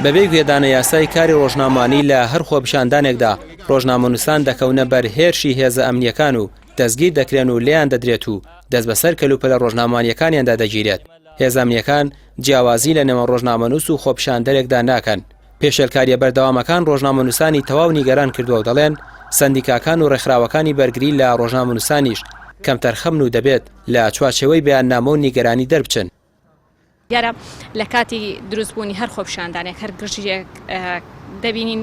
بەبێ گوێدانە یاسای کاری ڕۆژنامەوانی لە هەر خۆپیشاندانێکدا ڕۆژنامەنووسان دەکەونە بەر هێرشی هێزە ئەمنیەکان و دەستگیر دەکرێن و لێیان دەدرێت و دەست بەسەر کەلوپەلە ڕۆژنامەوانیەکانیاندا دەگیرێت. هێزە ئەمنیەکان جیاوازی لە نێوان ڕۆژنامەنووس و خۆپیشاندەرێکدا ناکەن. پێشێلکاریە بەردەوامەکان ڕۆژنامەنووسانی تەواو نیگەران کردووە و دەڵێن سەندیکاکان و ڕێکخراوەکانی بەرگری لە ڕۆژنامەنووسانیش کەمتەرخەمن و دەبێت لە چوارچێوەی بەیاننامە و نیگەرانی دەربچن. دیارە لە کاتی دروستبوونی هەر خۆپیشاندانێک هەر گرژێک دەبینین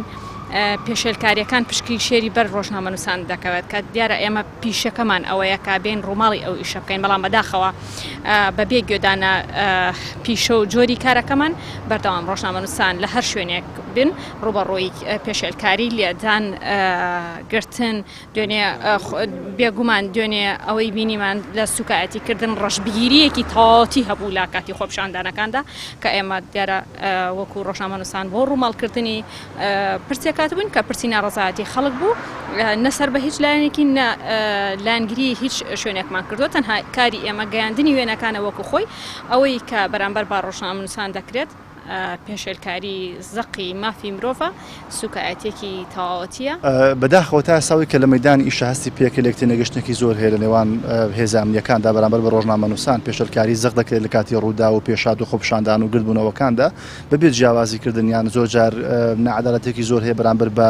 پێشێلکاریەکان پشکی شێری بەر ڕۆژنامەنووسان دەکەوێت کە دیارە ئێمە پیشەکەمان ئەوەیە کا بێن ڕووماڵی ئەو ئیشە بکەین بەڵام بەداخەوە بەبێ گوێدانە پیشە و جۆری کارەکەمان بەردەوام ڕۆژنامەنووسان لە هەر شوێنێک بن ڕوبەڕۆی پێشێلکاری لێدان گرتن دوێنێ بێگومان دوێنێ ئەوەی بینیمان لە سوکایەتیکردن ڕەشبگیریەکی تاواتی هەبوو لە کاتی خۆپیشاندانەکاندا کە ئێمە دیارە وەکو ڕۆژنامەنووسان بۆ ڕووماڵکردنی پرسیەکات بوون کە پرسی ناڕەزایەتی خەڵک بوو نەسەر بە هیچ لایەنێکی لاینگیری هیچ شوێنێکمان کردووە تەنها کاری ئێمە گەیاندنی وێنەکانە وەکو خۆی ئەوەی کە بەرامبەر با ڕۆژنامەنووسان دەکرێت پێشێلکاری زەقی مافی مرۆڤە سوکایەتێکی تەواوەتیە. بەداخەوە تا ئێساوی کە لە مەیدانی ئیشە هەستی پێکە لێکتی نەگەشتێکی زۆر هەیە لە نێوان هێزە ئەمنیەکاندا بەرامبەر بە ڕۆژنامەنووسان پێشێلکاری زەق دەکرێت لە کاتی ڕوودا و پێشاد و خۆپیشاندان و گردبوونەوەکاندا بەبێت جیاوازیکردنیان زۆر جار نەعەدالەتێکی زۆر هەیە بەرامبەر بە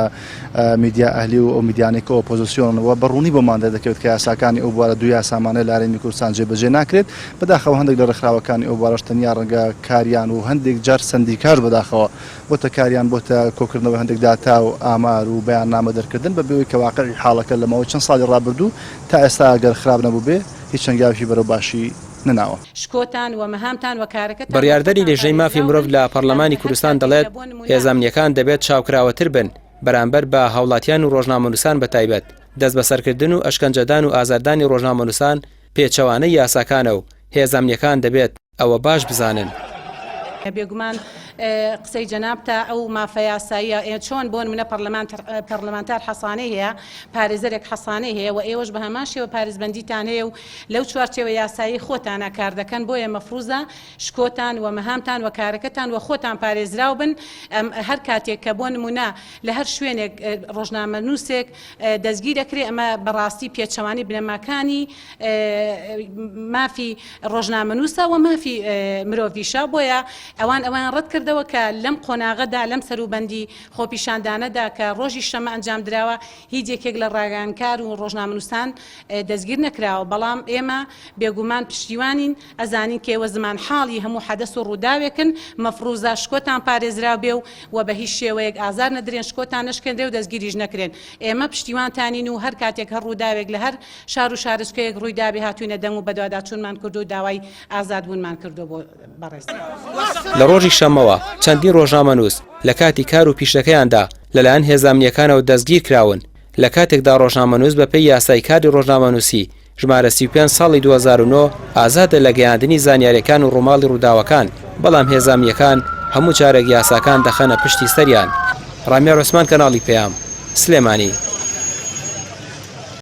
میدیا ئەهلی و ئەو میدیانێک ئۆپۆزیسیۆنەوە بەڕوونی بۆمان دەکەوێت کە یاساکانی ئەو بوارە دوو یاسامانە لە هەرێمی کوردستان جێبەجێ ناکرێت. بەداخەوە هەندێک لە ڕێکخراوەکانی ئەو بوارەش تەنیا ڕەنگە کاریان و هەندێک جار سەندیکار بەداخەوە بۆتە کاریان بۆتە کۆکردنەوە هەندێک داتا و ئامار و بەیاننامە دەرکردن بە بێەوەی کە واقعی حاڵەکە لەمەوە چەند ساڵی ڕابردوو تا ئێستا ئەگەر خراپ نەبوو بێ هیچ چەنگاوی بەرەو باشی نناوە. شکۆتان و مەهامتان و کارەکەتان. بڕیاردەری لێژەی مافی مرۆڤ لە پەرلەمانی کوردستان دەڵێت هێزە ئەمنیەکان دەبێت چاوکراوەتر بن بەرامبەر بە هاوڵاتیان و ڕۆژنامەنووسان بەتایبەت دەست بەسەرکردن و ئەشکەنجەدان و ئازاردانی ڕۆژنامەنووسان پێچەوانەی یاساکانە و هێزە ئەمنیەکان دەبێت ئەوە باش بزانن. بێگومان قسەی جەنابتە ئەو مافە یاساییە چۆن بۆن منە پەرلەمانتار حەسانەی هەیە پارێزەرێک حەسانەی هەیە و ئێوەش بە هەمان شێوە پارێزبەندیتان هەیە و لەو چوارچێوە یاسایی خۆتانە کار دەکەن بۆیە مەفروزە شکۆتان و مەهامتان و کارەکەتان و خۆتان پارێزراو بن هەر کاتێک کە بۆ نمونە لە هەر شوێنێک ڕۆژنامەنووسێک دەستگیر دەکرێت ئەمە بەڕاستی پێچەوانی بنەماکانی مافی ڕۆژنامەنووسە و مافی مرۆڤیشە بۆیە ئەوان ڕەت کردەوە کە لەم قۆناغەدا لەم سەروبەندی خۆپیشاندانەدا کە ڕۆژی شەمە ئەنجام درراوە هیچ یەکێک لە ڕاگەیاندکار و ڕۆژنامەنووسان دەستگیر نەکراوە بەڵام ئێمە بێگومان پشتیوانین ئەزانین کێوە زمان حاڵی هەموو حەدەس و ڕووداوێکن مەفروزە شکۆتان پارێزرا بێ و بە هیچ شێوەیەک ئازار نەدرێن شکۆتان نشکێنرێ و دەستگیریش نەکرێن ئێمە پشتیوانتانین و هەر کاتێک هەر ڕووداوێک لە هەر شار و شارچکەیەک ڕوویدابێ هاتوونە دەنگ و بەدوادا چوونمان کردو و داوای ئازادبوونمان کردو بۆ بەڕێز. لە ڕۆژی شەمەوە چەندین ڕۆژنامەنووس لە کاتی کار و پیشەکەیاندا لەلایەن هێزە ئەمنیەکانەوە دەستگیر کراون لە کاتێکدا ڕۆژنامەنووس بەپێی یاسای کاری ڕۆژنامەنووسی ژمارە 35 ساڵی 2009 ئازادە لە گەیاندنی زانیاریەکان و ڕووماڵی ڕووداوەکان بەڵام هێزە ئەمنیەکان هەموو جارێک یاساکان دەخەنە پشتی سەریان. ڕامیا ڕۆسمان کەناڵی پێیام سلێمانی.